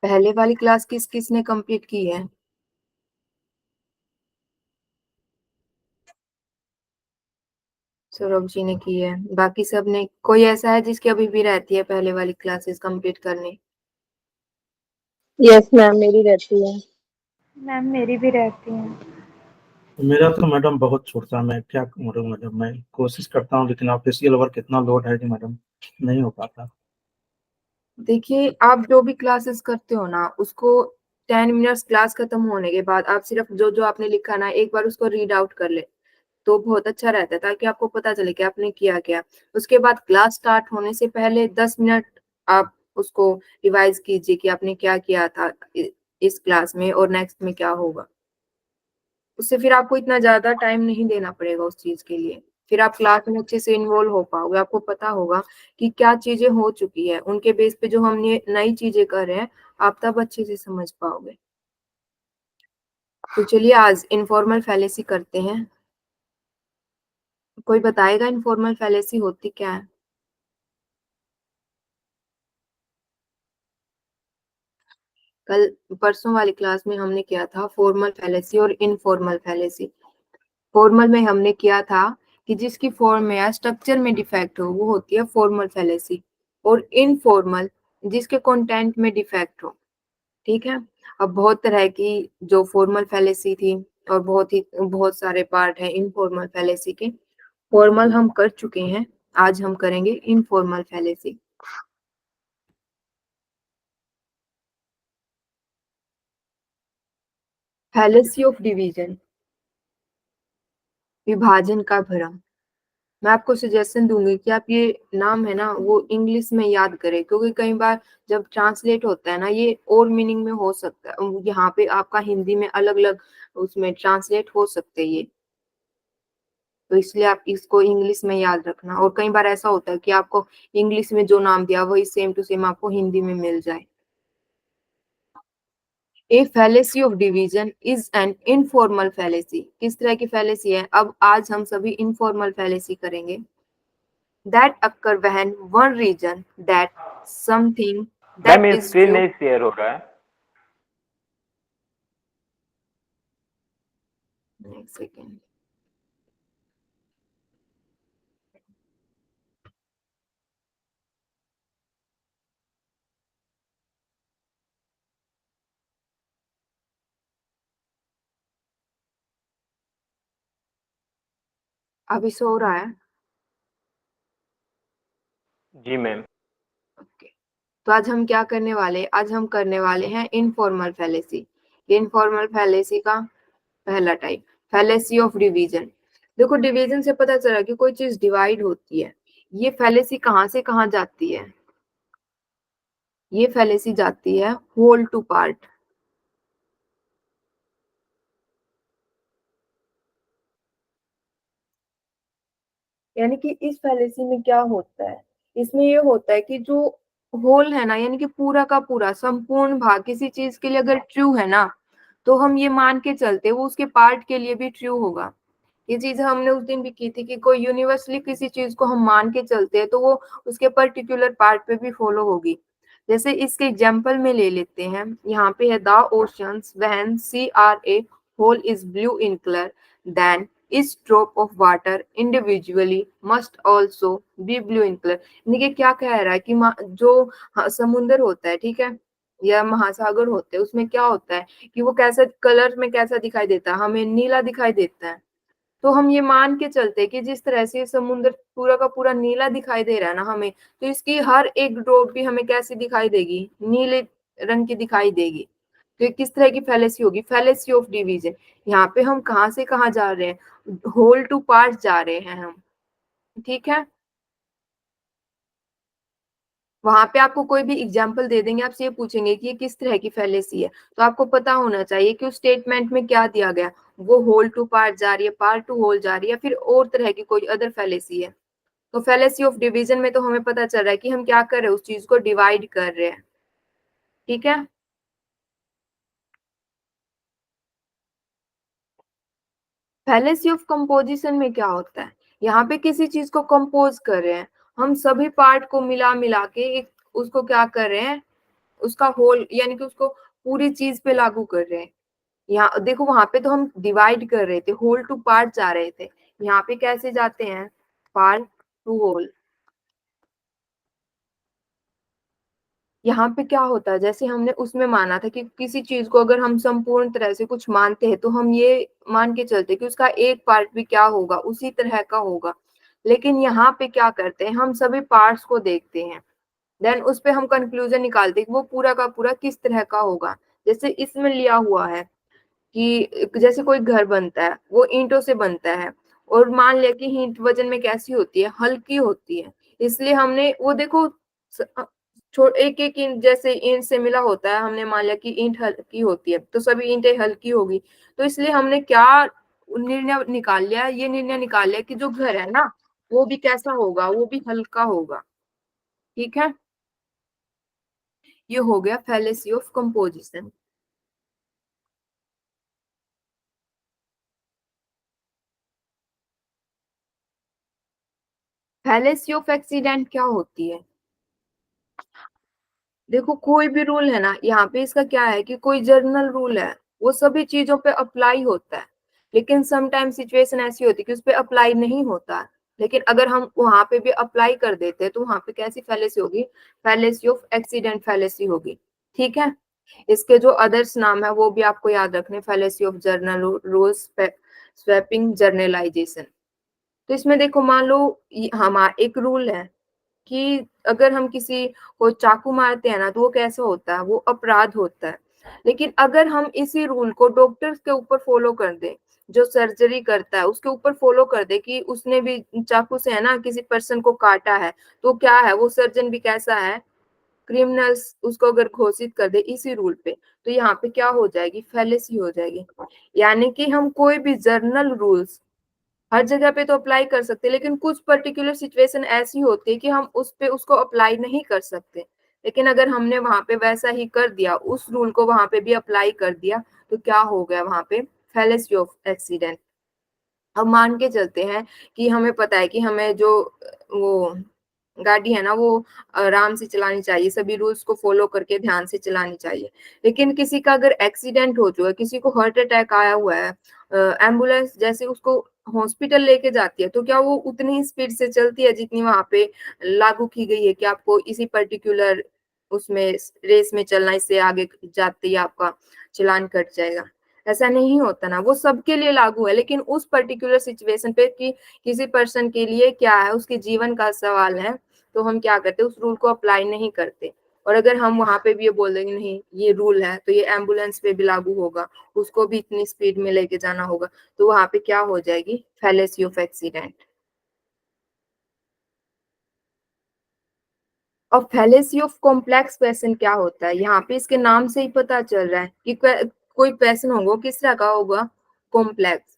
पहले वाली क्लास किस किस ने कंप्लीट की है? सौरभ जी ने की है। बाकी सब ने, कोई ऐसा है जिसकी अभी भी रहती है पहले वाली क्लासेस कंप्लीट करनी? यस मैम, मेरी रहती है। मैम मेरी भी रहती हैं। मेरा तो मैडम बहुत छूटता है, मैं क्या करूँ मैडम, मैं कोशिश करता हूँ लेकिन ऑफिशियल वर्क इतना लोड है कि मैडम नहीं हो पाता। देखिए, आप जो भी क्लासेस करते हो ना, उसको 10 मिनट्स क्लास खत्म होने के बाद आप सिर्फ जो जो आपने लिखा ना, एक बार उसको रीड आउट कर ले तो बहुत अच्छा रहता है, ताकि आपको पता चले कि आपने किया क्या। उसके बाद क्लास स्टार्ट होने से पहले 10 मिनट आप उसको रिवाइज कीजिए कि आपने क्या किया था इस क्लास में और नेक्स्ट में क्या होगा। उससे फिर आपको इतना ज्यादा टाइम नहीं देना पड़ेगा उस चीज के लिए। फिर आप क्लास में अच्छे से इन्वॉल्व हो पाओगे, आपको पता होगा कि क्या चीजें हो चुकी है, उनके बेस पे जो हम नई चीजें कर रहे हैं, आप तब अच्छे से समझ पाओगे। तो चलिए आज इनफॉर्मल फैलेसी करते हैं। कोई बताएगा इनफॉर्मल फैलेसी होती क्या है? कल परसों वाली क्लास में हमने किया था फॉर्मल फैलेसी और इनफॉर्मल फैलेसी। फॉर्मल में हमने किया था कि जिसकी फॉर्म में या स्ट्रक्चर में डिफेक्ट हो वो होती है फॉर्मल फैलेसी, और इनफॉर्मल जिसके कंटेंट में डिफेक्ट हो। ठीक है। अब बहुत तरह की जो फॉर्मल फैलेसी थी, और बहुत सारे पार्ट है इनफॉर्मल फैलेसी के। फॉर्मल हम कर चुके हैं, आज हम करेंगे informal fallacy. Fallacy of division, विभाजन का भ्रम। मैं आपको सजेशन दूंगी कि आप ये नाम है ना वो इंग्लिश में याद करें, क्योंकि कई बार जब ट्रांसलेट होता है ना, ये और मीनिंग में हो सकता है, यहाँ पे आपका हिंदी में अलग अलग उसमें ट्रांसलेट हो सकते हैं ये। तो इसलिए आप इसको इंग्लिश में याद रखना। और कई बार ऐसा होता है कि आपको इंग्लिश में जो नाम दिया वही सेम टू सेम आपको हिंदी में मिल जाए। A fallacy of division is an informal fallacy. किस तरह की फैलेसी है? अब आज हम सभी इनफॉर्मल फैलेसी करेंगे। That occur when one region that something ma'am that ये is स्क्रीन true। नहीं शेयर हो रहा है। एक सेकेंड। अभी सो रहा है? जी मैम। ओके। तो आज हम क्या करने वाले, आज हम करने वाले हैं इनफॉर्मल फैलेसी। इनफॉर्मल फैलेसी का पहला टाइप, फैलेसी ऑफ डिवीजन। देखो, डिवीजन से पता चला कि कोई चीज डिवाइड होती है। ये फैलेसी कहाँ से कहाँ जाती है? ये फैलेसी जाती है होल टू पार्ट। यानी कि इस फैलेसी में क्या होता है, इसमें ये होता है कि जो होल है ना, यानी कि पूरा का पूरा संपूर्ण भाग किसी चीज के लिए अगर ट्रू है ना, तो हम ये मान के चलते वो उसके पार्ट के लिए भी ट्रू होगा। ये चीज हमने उस दिन भी की थी कि कोई यूनिवर्सली किसी चीज को हम मान के चलते हैं तो वो उसके पर्टिकुलर पार्ट पे भी फॉलो होगी। जैसे इसके एग्जांपल में ले लेते हैं, यहाँ पे है the oceans when see are a whole is blue in colour, then each drop of water individually must also be blue in color। यानी कि क्या कह रहा है कि जो समुंदर होता है, ठीक है, या महासागर होते हैं, उसमें क्या होता है कि वो कैसा कलर में कैसा दिखाई देता है, हमें नीला दिखाई देता है। तो हम ये मान के चलते हैं कि जिस तरह से समुद्र पूरा का पूरा नीला दिखाई दे रहा है ना हमें, तो इसकी हर एक ड्रॉप भी हमें कैसी दिखाई देगी? नीले रंग की दिखाई देगी। तो ये किस तरह की फैलेसी होगी? Fallacy of division. यहाँ पे हम कहाँ से कहाँ जा रहे हैं? होल टू पार्ट जा रहे हैं हम। ठीक है। वहां पे आपको कोई भी एग्जाम्पल दे देंगे, आपसे ये पूछेंगे कि ये किस तरह की फैलेसी है, तो आपको पता होना चाहिए कि उस स्टेटमेंट में क्या दिया गया, वो होल टू पार्ट जा रही है, पार्ट टू होल जा रही है, फिर और तरह की कोई अदर फैलेसी है। तो फैलेसी ऑफ डिवीजन में तो हमें पता चल रहा है कि हम क्या कर रहे हैं, उस चीज को डिवाइड कर रहे हैं। ठीक है। फैलेसी ऑफ कंपोजिशन में क्या होता है? यहाँ पे किसी चीज को कंपोज कर रहे हैं, हम सभी पार्ट को मिला मिला के एक उसको क्या कर रहे हैं, उसका होल यानी कि उसको पूरी चीज पे लागू कर रहे हैं। यहाँ देखो वहां पे तो हम डिवाइड कर रहे थे, होल टू पार्ट जा रहे थे, यहाँ पे कैसे जाते हैं, पार्ट टू होल। यहाँ पे क्या होता है, जैसे हमने उसमें माना था कि किसी चीज को अगर हम संपूर्ण तरह से कुछ मानते हैं तो हम ये मान के चलते कि उसका एक पार्ट भी क्या होगा, उसी तरह का होगा। लेकिन यहाँ पे क्या करते हैं, हम सभी पार्ट्स को देखते हैं, देन उस पे हम कंक्लूजन निकालते हैं कि वो पूरा का पूरा किस तरह का होगा। जैसे इसमें लिया हुआ है कि जैसे कोई घर बनता है, वो ईंटों से बनता है, और मान लिया कि ईंट वजन में कैसी होती है, हल्की होती है, इसलिए हमने वो देखो एक एक ईंट जैसे ईंट से मिला होता है, हमने मान लिया कि ईंट हल्की होती है तो सभी ईंटें हल्की होगी। तो इसलिए हमने क्या निर्णय निकाल लिया, ये निर्णय निकाल लिया कि जो घर है ना वो भी कैसा होगा, वो भी हल्का होगा। ठीक है, ये हो गया fallacy of composition. Fallacy of accident क्या होती है, देखो कोई भी रूल है ना, यहाँ पे इसका क्या है कि कोई जर्नल रूल है, वो सभी चीजों पे अप्लाई होता है, लेकिन समटाइम सिचुएशन ऐसी होती है कि उस पे अप्लाई नहीं होता है। लेकिन अगर हम वहां पे भी अप्लाई कर देते हैं तो वहां पे कैसी फैलेसी होगी, फैलेसी ऑफ एक्सीडेंट फैलेसी होगी। ठीक है, इसके जो अदर्स नाम है वो भी आपको याद रखने, fallacy of journal rules, swapping, journalisation. तो इसमें देखो मान लो हमारा एक रूल है कि अगर हम किसी को चाकू मारते हैं ना तो वो कैसा होता है, वो अपराध होता है। लेकिन अगर हम इसी रूल को डॉक्टर्स के ऊपर फॉलो कर दें, जो सर्जरी करता है उसके ऊपर फॉलो कर दे कि उसने भी चाकू से है ना किसी पर्सन को काटा है, तो क्या है, वो सर्जन भी कैसा है, क्रिमिनल्स उसको अगर घोषित कर दे इसी रूल पे, तो यहाँ पे क्या हो जाएगी, फैलेसी हो जाएगी। यानी कि हम कोई भी जर्नल रूल्स हर जगह पे तो अप्लाई कर सकते हैं, लेकिन कुछ पर्टिकुलर सिचुएशन ऐसी होती है कि हम उस पे उसको अप्लाई नहीं कर सकते। लेकिन अगर हमने वहां पे वैसा ही कर दिया, उस रूल को वहां पे भी अप्लाई कर दिया, तो क्या हो गया वहां पे, फैलेसी ऑफ एक्सीडेंट। अब मान के चलते हैं कि हमें पता है कि हमें जो वो गाड़ी है ना वो आराम से चलानी चाहिए, सभी रूल्स को फॉलो करके ध्यान से चलानी चाहिए। लेकिन किसी का अगर एक्सीडेंट हो चुका है, किसी को हार्ट अटैक आया हुआ है, एम्बुलेंस जैसे उसको हॉस्पिटल लेके जाती है, तो क्या वो उतनी स्पीड से चलती है जितनी वहां पे लागू की गई है कि आपको इसी पर्टिकुलर उसमें रेस में चलना, इससे आगे जाते ही आपका चालान कट जाएगा। ऐसा नहीं होता ना, वो सबके लिए लागू है, लेकिन उस पर्टिकुलर सिचुएशन पे कि किसी पर्सन के लिए क्या है, उसके जीवन का सवाल है, तो हम क्या करते हैं, उस रूल को अप्लाई नहीं करते। और अगर हम वहां पे भी ये बोल देंगे नहीं ये रूल है तो ये एम्बुलेंस पे भी लागू होगा, उसको भी इतनी स्पीड में लेके जाना होगा, तो वहां पे क्या हो जाएगी, फैलेसी ऑफ एक्सीडेंट। और फैलेसी ऑफ कॉम्प्लेक्स क्वेश्चन क्या होता है, यहाँ पे इसके नाम से ही पता चल रहा है कि कोई क्वेश्चन होगा किस तरह का होगा, कॉम्प्लेक्स।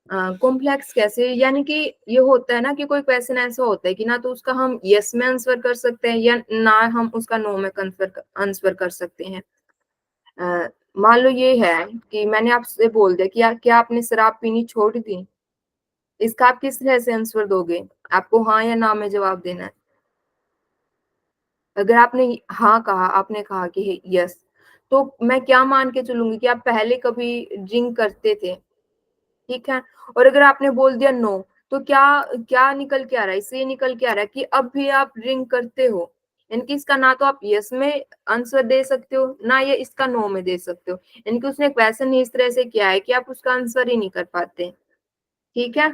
कॉम्प्लेक्स कैसे, यानी कि ये होता है ना कि कोई क्वेश्चन ऐसा होता है कि ना तो उसका हम यस में आंसर कर सकते हैं या ना हम उसका नो में आंसर कर सकते हैं। मान लो ये है कि मैंने आपसे बोल दिया कि क्या आपने शराब पीनी छोड़ दी, इसका आप किस तरह से आंसर दोगे, आपको हाँ या ना में जवाब देना है। अगर आपने हाँ कहा, आपने कहा कि यस, तो मैं क्या मान के चलूंगी कि आप पहले कभी ड्रिंक करते थे। ठीक है, और अगर आपने बोल दिया नो, तो क्या क्या निकल के आ रहा है, इससे ये निकल के आ रहा है कि अब भी आप ड्रिंक करते हो। यानी कि इसका ना तो आप यस में आंसर दे सकते हो ना ये इसका नो में दे सकते हो, यानी कि उसने क्वेश्चन ही इस तरह से किया है कि आप उसका आंसर ही नहीं कर पाते। ठीक है,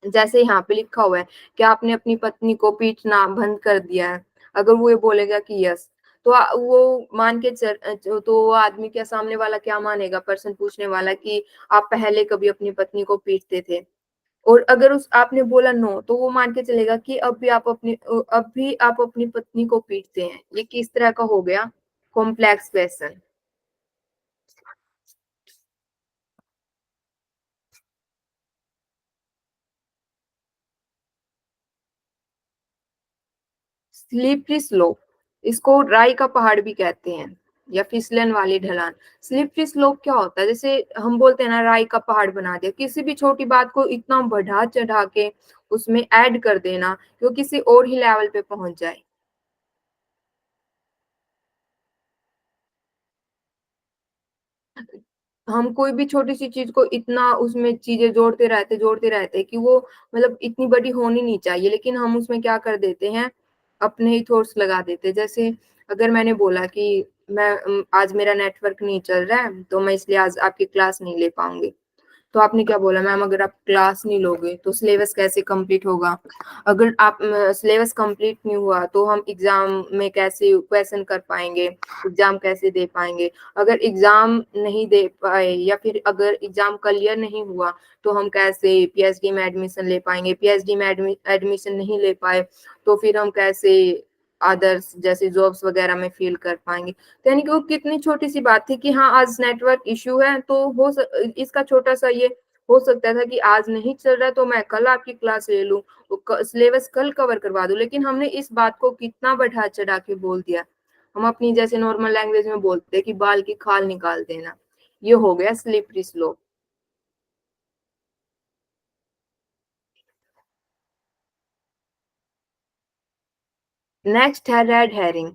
जैसे यहाँ पे लिखा हुआ है कि आपने अपनी पत्नी को पीटना बंद कर दिया है, अगर वो ये बोलेगा कि यस, तो वो मान के तो वो आदमी क्या, सामने वाला क्या मानेगा, पर्सन पूछने वाला, कि आप पहले कभी अपनी पत्नी को पीटते थे। और अगर उस आपने बोला नो, तो वो मान के चलेगा कि अब भी आप अपनी पत्नी को पीटते हैं। ये किस तरह का हो गया, कॉम्प्लेक्स क्वेश्चन। स्लिपरी स्लोप, इसको राई का पहाड़ भी कहते हैं या फिसलन वाली ढलान। स्लिपरी स्लोप क्या होता है, जैसे हम बोलते हैं ना राई का पहाड़ बना दिया, किसी भी छोटी बात को इतना बढ़ा चढ़ा के उसमें ऐड कर देना कि वो किसी और ही लेवल पे पहुंच जाए। हम कोई भी छोटी सी चीज को इतना उसमें चीजें जोड़ते रहते कि वो मतलब इतनी बड़ी होनी नहीं चाहिए, लेकिन हम उसमें क्या कर देते हैं, अपने ही थॉट्स लगा देते हैं। जैसे अगर मैंने बोला कि मैं आज मेरा नेटवर्क नहीं चल रहा है तो मैं इसलिए आज आपकी क्लास नहीं ले पाऊंगी, तो आपने क्या बोला, मैम अगर आप क्लास नहीं लोगे तो सिलेबस कैसे कंप्लीट होगा, अगर आप सिलेबस कंप्लीट नहीं हुआ तो हम एग्जाम में कैसे क्वेश्चन कर पाएंगे, एग्जाम कैसे दे पाएंगे, अगर एग्जाम नहीं दे पाए या फिर अगर एग्जाम क्लियर नहीं हुआ तो हम कैसे पीएचडी में एडमिशन ले पाएंगे, पीएचडी में एडमिशन नहीं ले पाए तो फिर हम कैसे अदर्स जैसे जॉब्स वगैरह में फील कर पाएंगे। तो यानी कि वो कितनी छोटी सी बात थी कि हाँ आज नेटवर्क इश्यू है, तो इसका छोटा सा ये हो सकता था कि आज नहीं चल रहा तो मैं कल आपकी क्लास ले लूं, सिलेबस कल कवर करवा दूं, लेकिन हमने इस बात को कितना बढ़ा चढ़ा के बोल दिया। हम अपनी जैसे नॉर्मल लैंग्वेज में बोलते हैं कि बाल की खाल निकाल देना, ये हो गया स्लिपरी स्लोप। नेक्स्ट है red herring.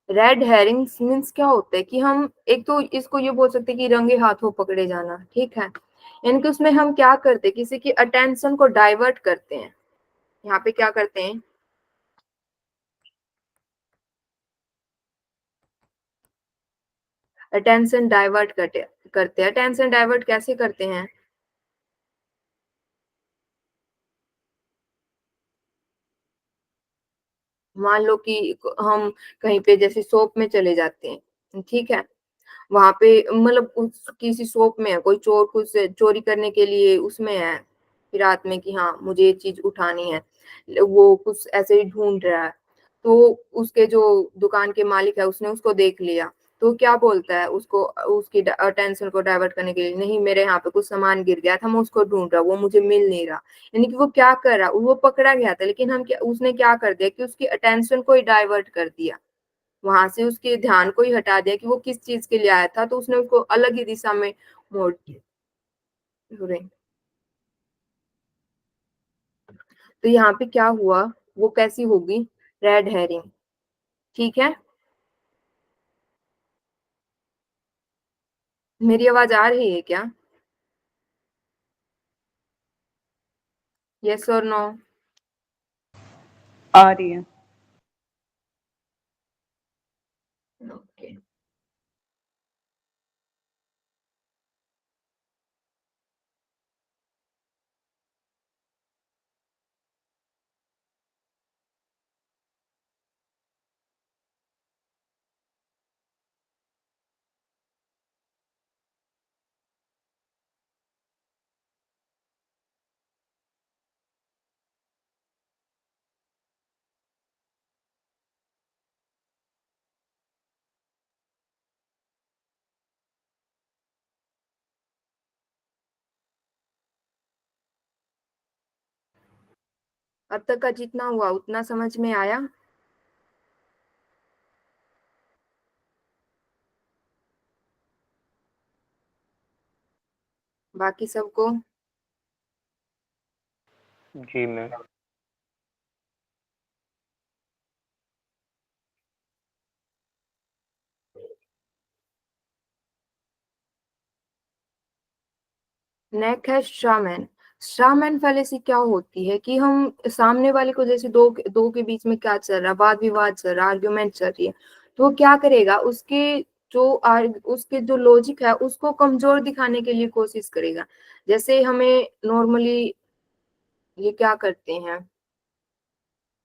Red Hering's means क्या होता है कि हम एक तो इसको ये बोल सकते हैं कि रंगे हाथों पकड़े जाना, ठीक है, यानी कि उसमें हम क्या करते हैं, किसी की अटेंशन को डाइवर्ट करते हैं। यहाँ पे क्या करते हैं, अटेंशन डाइवर्ट करते हैं। अटेंशन डाइवर्ट कैसे करते हैं, मान लो कि हम कहीं पे जैसे शॉप में चले जाते हैं, ठीक है, वहां पे मतलब उस किसी शॉप में है, कोई चोर कुछ चोरी करने के लिए उसमें है फिरात में कि हाँ मुझे ये चीज उठानी है, वो कुछ ऐसे ही ढूंढ रहा है, तो उसके जो दुकान के मालिक है उसने उसको देख लिया, तो क्या बोलता है उसको, उसकी अटेंशन को डाइवर्ट करने के लिए, नहीं मेरे यहाँ पे कुछ सामान गिर गया था मैं उसको ढूंढ रहा, वो मुझे मिल नहीं रहा, यानी कि वो क्या कर रहा, वो पकड़ा गया था लेकिन हम क्या, उसने क्या कर दिया कि उसकी अटेंशन को ही डाइवर्ट कर दिया, वहां से उसके ध्यान को ही हटा दिया कि वो किस चीज के लिए आया था, तो उसने उसको अलग ही दिशा में मोड़ दिया। तो यहाँ पे क्या हुआ, वो कैसी होगी, रेड हेरिंग, ठीक है। मेरी आवाज आ रही है क्या, यस और नो? आ रही है। ओके। अब तक का जितना हुआ उतना समझ में आया? बाकी सबको? जी मैम। नेक है स्ट्रामैन। स्ट्रामैन फैलेसी क्या होती है कि हम सामने वाले को, जैसे दो दो के बीच में क्या चल रहा है, वाद विवाद चल रहा है, आर्ग्यूमेंट चल रही है, तो वो क्या करेगा, उसके जो लॉजिक है उसको कमजोर दिखाने के लिए कोशिश करेगा। जैसे हमें नॉर्मली ये क्या करते हैं,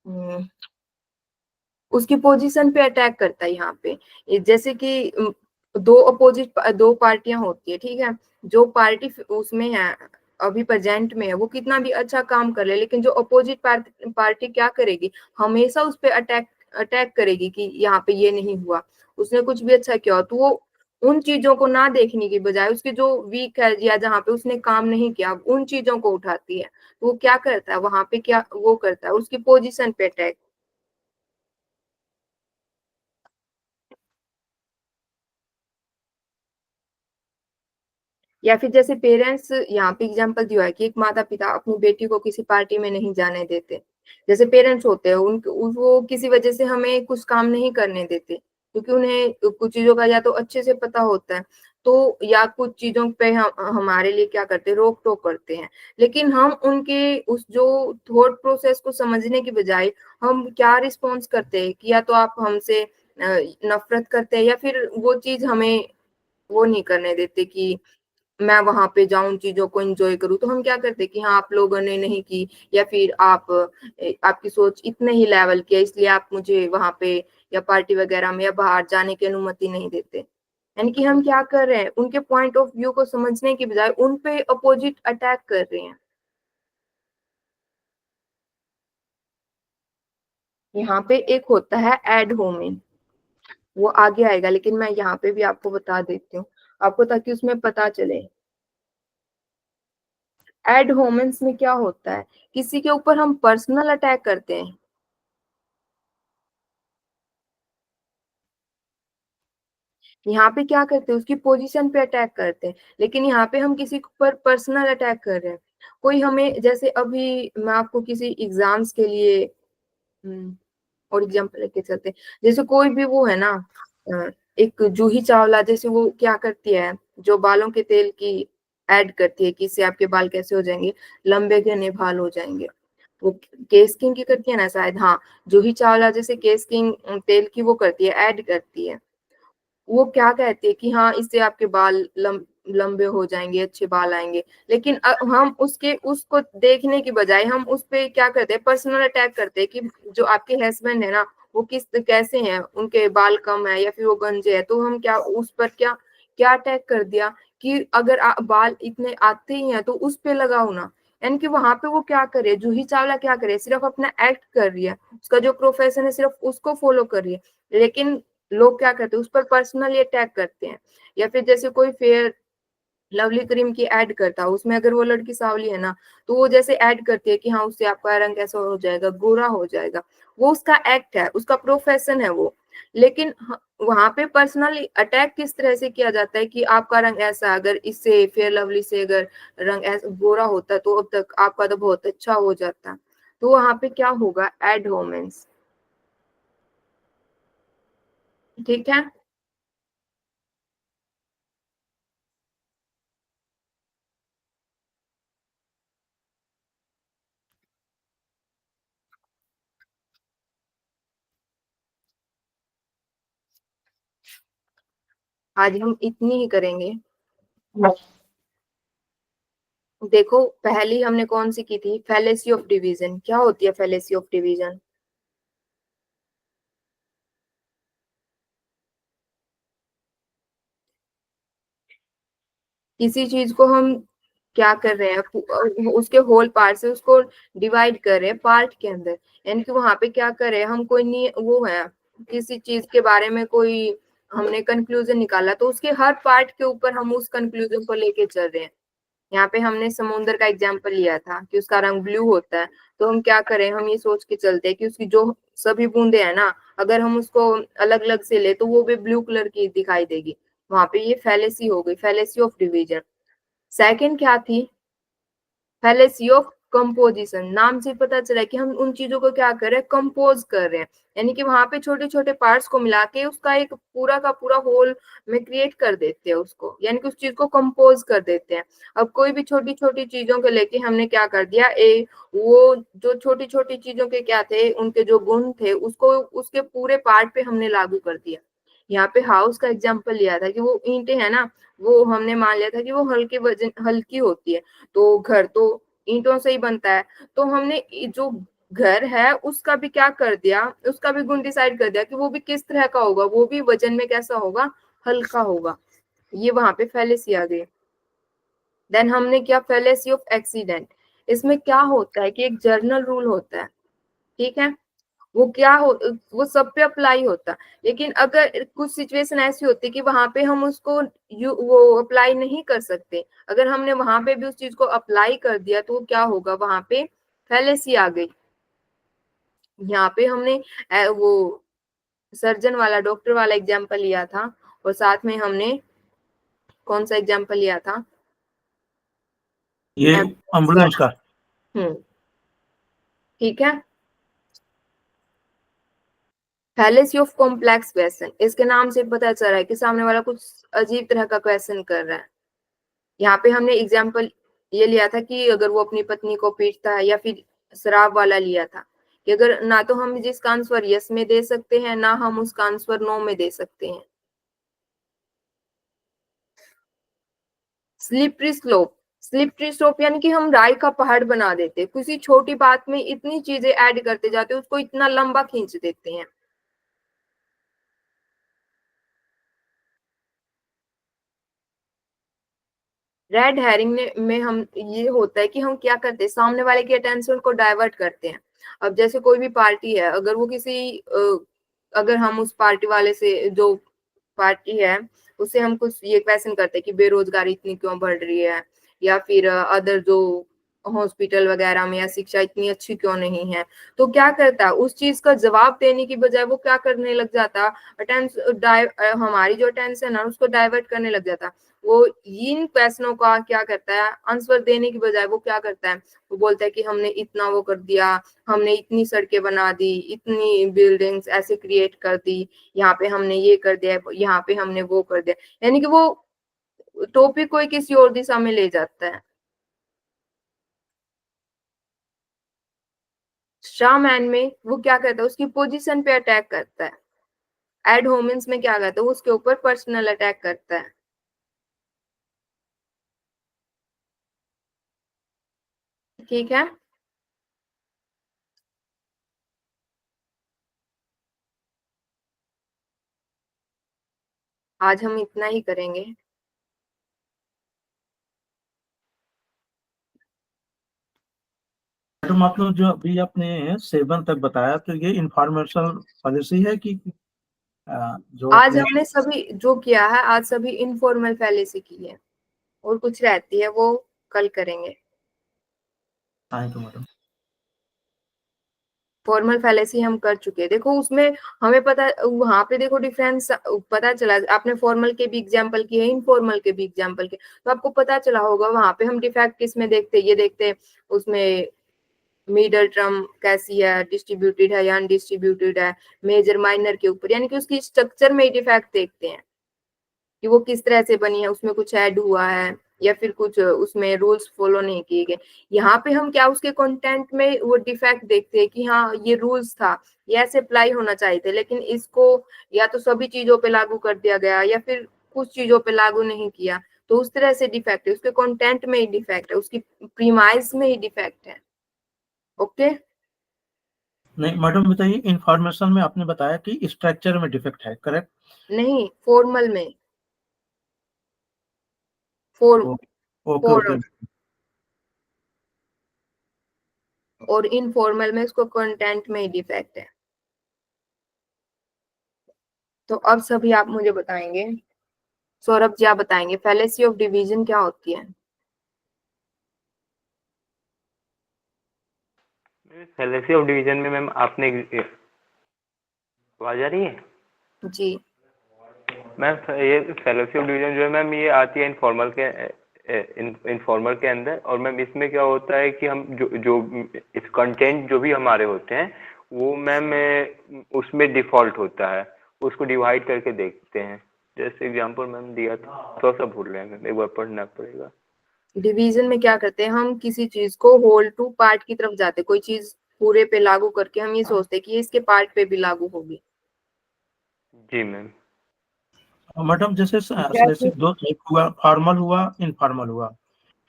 हम्म, उसकी पोजीशन पे अटैक करता है यहाँ पे। जैसे कि दो पार्टियां होती है, ठीक है, जो पार्टी उसमें है, अभी प्रेजेंट में है, वो कितना भी अच्छा काम कर ले, लेकिन जो अपोजिट पार्टी क्या करेगी, हमेशा उस पे अटैक अटैक करेगी कि यहाँ पे ये नहीं हुआ, उसने कुछ भी अच्छा किया, तो वो उन चीजों को ना देखने की बजाय उसके जो वीक है या जहाँ पे उसने काम नहीं किया उन चीजों को उठाती है, तो वो क्या करता है वहां पे, क्या वो करता है, उसकी पोजीशन पे अटैक। या फिर जैसे पेरेंट्स, यहाँ पे एग्जांपल दिया है कि एक माता पिता अपनी बेटी को किसी पार्टी में नहीं जाने देते, जैसे पेरेंट्स होते हैं उन वो किसी वजह से हमें कुछ काम नहीं करने देते, क्योंकि उन्हें कुछ चीजों का या तो अच्छे से पता होता है, तो या कुछ चीजों पे हम हमारे लिए क्या करते हैं, रोक टोक करते हैं। लेकिन हम उनके उस जो थॉट प्रोसेस को समझने की बजाय हम क्या रिस्पॉन्स करते हैं कि या तो आप हमसे नफरत करते हैं, या फिर वो चीज हमें वो नहीं करने देते कि मैं वहां पे जाऊं, चीजों को एंजॉय करूं। तो हम क्या करते कि हाँ, आप लोगों ने नहीं की, या फिर आपकी सोच इतने ही लेवल की है, इसलिए आप मुझे वहां पे या पार्टी वगैरह में या बाहर जाने की अनुमति नहीं देते। यानी कि हम क्या कर रहे हैं, उनके पॉइंट ऑफ व्यू को समझने की बजाय उन पे अपोजिट अटैक कर रहे हैं। यहाँ पे एक होता है एड होमिन, वो आगे आएगा, लेकिन मैं यहाँ पे भी आपको बता देती हूँ आपको, ताकि उसमें पता चले। एड होमेंस में क्या होता है, किसी के ऊपर हम पर्सनल अटैक करते हैं। यहाँ पे क्या करते हैं, उसकी पोजीशन पे अटैक करते हैं, लेकिन यहाँ पे हम किसी के ऊपर पर्सनल अटैक कर रहे हैं। कोई हमें, जैसे अभी मैं आपको किसी एग्जाम्स के लिए और एग्जाम्पल लेके चलते हैं। जैसे कोई भी वो है ना, एक जूही चावला, जैसे वो क्या करती है, जो बालों के तेल की ऐड करती है कि इससे आपके बाल कैसे हो जाएंगे, लंबे घने बाल हो जाएंगे। वो केस किंग की करती है ना शायद, हाँ, जूही चावला जैसे केस किंग तेल की वो करती है, ऐड करती है। वो क्या कहती है कि हाँ, इससे आपके बाल लंबे हो जाएंगे, अच्छे बाल आएंगे। लेकिन हम उसको देखने की बजाय हम उस पे क्या करते हैं, पर्सनल अटैक करते हैं कि जो आपके हस्बैंड है ना, वो कैसे हैं, उनके बाल कम है या फिर वो गंजे है। तो हम क्या उस पर क्या क्या अटैक कर दिया कि अगर बाल इतने आते ही हैं तो उस पे लगाओ ना। यानी कि वहां पे वो क्या करे, जूही चावला क्या करे, सिर्फ अपना एक्ट कर रही है, उसका जो प्रोफेशन है सिर्फ उसको फॉलो कर रही है। लेकिन लोग क्या करते हैं, उस पर पर्सनली अटैक करते हैं। या फिर जैसे कोई फेयर लवली क्रीम की ऐड करता है, उसमें अगर वो लड़की सांवली है ना, तो वो जैसे ऐड करती है कि हाँ, उससे आपका रंग कैसा हो जाएगा, गोरा हो जाएगा। वो उसका एक्ट है, उसका प्रोफेशन है वो। लेकिन वहां पे पर्सनली अटैक किस तरह से किया जाता है कि आपका रंग ऐसा, अगर इससे फेयर लवली से अगर रंग ऐसा गोरा होता तो अब तक आपका तो बहुत अच्छा हो जाता। तो वहां पे क्या होगा, एड होमेंस। ठीक है। आज हम इतनी ही करेंगे। देखो, पहली हमने कौन सी की थी, फैलेसी ऑफ डिवीजन। क्या होती है फैलेसी ऑफ डिवीजन? किसी चीज को हम क्या कर रहे हैं, उसके होल पार्ट से उसको डिवाइड कर रहे हैं पार्ट के अंदर। यानी कि वहां पे क्या कर रहे हैं हम, कोई नहीं वो है, किसी चीज के बारे में कोई हमने कंक्लूजन निकाला, तो उसके हर पार्ट के ऊपर हम उस कंक्लूजन को लेके चल रहे हैं। यहाँ पे हमने समुद्र का एग्जाम्पल लिया था कि उसका रंग ब्लू होता है। तो हम क्या करें, हम ये सोच के चलते हैं कि उसकी जो सभी बूंदे हैं ना, अगर हम उसको अलग अलग से ले तो वो भी ब्लू कलर की दिखाई देगी। वहां पे ये फैलेसी हो गई, फैलेसी ऑफ डिवीजन। सेकंड क्या थी, फैलेसी ऑफ कंपोजिशन। नाम से पता चला कि हम उन चीजों को क्या कर रहे हैं, कंपोज कर रहे हैं। यानी कि वहां पे छोटे छोटे पार्ट्स को मिला के उसका एक पूरा का पूरा होल में क्रिएट कर देते हैं उसको, यानी कि उस चीज को कंपोज कर देते हैं। अब कोई भी छोटी छोटी चीजों को लेके हमने क्या कर दिया, वो जो छोटी छोटी चीजों के क्या थे, उनके जो गुण थे, उसको उसके पूरे पार्ट पे हमने लागू कर दिया। यहाँ पे हाउस का एग्जाम्पल लिया था कि वो ईंटें है ना, वो हमने मान लिया था कि वो हल्के वजन हल्की होती है, तो घर तो ईंटों से ही बनता है। तो हमने जो घर है उसका भी क्या कर दिया, उसका भी गुण डिसाइड कर दिया कि वो भी किस तरह का होगा, वो भी वजन में कैसा होगा, हल्का होगा। ये वहां पे फैलेसी आ गई। देन हमने क्या, फैलेसी ऑफ एक्सीडेंट। इसमें क्या होता है कि एक जर्नल रूल होता है, ठीक है, वो क्या हो, वो सब पे अप्लाई होता है। लेकिन अगर कुछ सिचुएशन ऐसी होती है कि वहां पे हम उसको वो अप्लाई नहीं कर सकते, अगर हमने वहां पे भी उस चीज को अप्लाई कर दिया तो क्या होगा, वहां पे फैलेसी आ गई। यहाँ पे हमने वो सर्जन वाला, डॉक्टर वाला एग्जाम्पल लिया था, और साथ में हमने कौन सा एग्जाम्पल लिया था, ये एम्बुलेंस का। हम्म, ठीक है। फैलेसी ऑफ कॉम्प्लेक्स क्वेश्चन, इसके नाम से पता चल रहा है कि सामने वाला कुछ अजीब तरह का क्वेश्चन कर रहा है। यहाँ पे हमने एग्जाम्पल ये लिया था कि अगर वो अपनी पत्नी को पीटता है, या फिर शराब वाला लिया था कि अगर ना तो हम जिसका आंसर यस में दे सकते हैं, ना हम उसका आंसर नो में दे सकते हैं। स्लिपरी स्लोप, स्लिपरी स्लोप यानी कि हम राय का पहाड़ बना देते हैं, किसी छोटी बात में इतनी चीजें ऐड करते जाते हैं, उसको इतना लंबा खींच देते हैं। रेड हेरिंग में हम ये होता है कि हम क्या करते हैं, सामने वाले की अटेंशन को डाइवर्ट करते हैं। अब जैसे कोई भी पार्टी है, अगर वो किसी अगर हम उस पार्टी वाले से, जो पार्टी है उससे हम कुछ ये क्वेश्चन करते हैं कि बेरोजगारी इतनी क्यों बढ़ रही है, या फिर अदर जो हॉस्पिटल वगैरह में या शिक्षा इतनी अच्छी क्यों नहीं है, तो क्या करता है, उस चीज का जवाब देने की बजाय वो क्या करने लग जाता, हमारी जो अटेंशन है उसको डाइवर्ट करने लग जाता। वो इन क्वेश्चनों का क्या करता है, आंसर देने की बजाय वो क्या करता है, वो बोलता है कि हमने इतना वो कर दिया, हमने इतनी सड़कें बना दी, इतनी बिल्डिंग्स ऐसे क्रिएट कर दी, यहाँ पे हमने ये कर दिया, यहाँ पे हमने वो कर दिया, यानी कि वो टॉपिक को किसी और दिशा में ले जाता है। शामैन में वो क्या करता है, उसकी पोजीशन पे अटैक करता है। एड होमिन्स में क्या करता है, वो उसके ऊपर पर्सनल अटैक करता है। ठीक है, आज हम इतना ही करेंगे। मैडम आप लोग जो अभी आपने 7 तक बताया, तो ये इंफॉर्मेशनल पॉलिसी है कि जो आज अपने हमने सभी जो किया है, आज सभी इनफॉर्मल फैलेसी की है, और कुछ रहती है वो कल करेंगे। Thank you madam. Formal fallacy हम कर चुके हैं, देखो उसमें हमें पता, वहां पे देखो डिफरेंस पता चला। आपने फॉर्मल के भी एग्जांपल किए, इनफॉर्मल के भी एग्जांपल किए, तो आपको पता चला होगा वहां पे हम डिफेक्ट किस में देखते हैं, ये देखते हैं उसमें मिडल टर्म कैसी है, डिस्ट्रीब्यूटेड है या अनडिस्ट्रीब्यूटेड है, मेजर माइनर के ऊपर, यानी कि उसकी स्ट्रक्चर में डिफेक्ट देखते हैं कि वो किस तरह से बनी है, उसमें कुछ ऐड हुआ है या फिर कुछ उसमें रूल्स फॉलो नहीं किए गए। यहाँ पे हम क्या उसके कंटेंट में वो डिफेक्ट देखते हैं कि हाँ ये रूल्स था, ये ऐसे अप्लाई होना चाहिए थे, लेकिन इसको या तो सभी चीजों पे लागू कर दिया गया या फिर कुछ चीजों पे लागू नहीं किया, तो उस तरह से डिफेक्ट है, उसके कंटेंट में ही डिफेक्ट है, उसकी प्रीमाइस में ही डिफेक्ट है। ओके, नहीं मैडम बताइए, इंफॉर्मेशन में आपने बताया कि स्ट्रक्चर में डिफेक्ट है, करेक्ट? नहीं फॉर्मल में, फॉर्म ओके ओके। फॉर्म और इनफॉर्मल में उसको कंटेंट में ही डिफेक्ट है। तो अब सभी आप मुझे बताएंगे, सौरभ जी आप बताएंगे फैलेसी ऑफ डिवीजन क्या होती है। फैलेसी ऑफ डिवीजन में मैम आपने आवाज आ रही है जी, मैम? ये फैलेसी ऑफ डिवीजन जो है मैम, ये आती है इनफॉर्मल के अंदर। और मैम इसमें क्या होता है कि हम जो इस कंटेंट जो भी हमारे होते हैं वो मैम उसमें डिफॉल्ट होता है, उसको डिवाइड करके देखते हैं। जैसे एग्जांपल मैम दिया था, थोड़ा सा भूल रहे हैं मैम, एक बार पढ़ना पड़ेगा। डिवीजन में क्या करते हैं, हम किसी चीज को होल टू पार्ट की तरफ जाते हैं, कोई चीज पूरे पे लागू करके हम ये सोचते हैं कि ये इसके पार्ट पे भी लागू होगी। जी मैम। मैडम जैसे जैसे दो टाइप हुआ, फॉर्मल हुआ, इनफॉर्मल हुआ।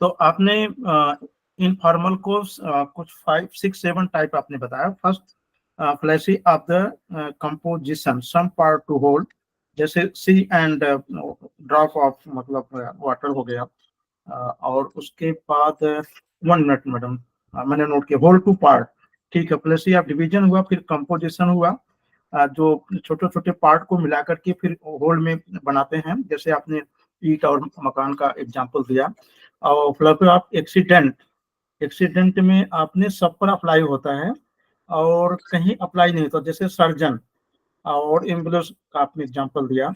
तो आपने इनफॉर्मल को कुछ 5 6 7 टाइप आपने बताया। First, flashy of the composition, some part to hold, जैसे सी एंड ड्रॉप ऑफ मतलब वाटर हो गया। और उसके बाद 1 मिनट मैडम, मैंने नोट किया, होल टू पार्ट, ठीक है। फ्लैशी ऑफ डिवीजन हुआ, फिर कंपोजिशन हुआ, जो छोटे छोटे पार्ट को मिला करके फिर होल में बनाते हैं, जैसे आपने ईट और मकान का एग्जांपल दिया। और फ्लफी ऑफ एक्सीडेंट, एक्सीडेंट में आपने सब पर अप्लाई होता है और कहीं अप्लाई नहीं होता, जैसे सर्जन और एम्बुलेंस का आपने एग्जांपल दिया।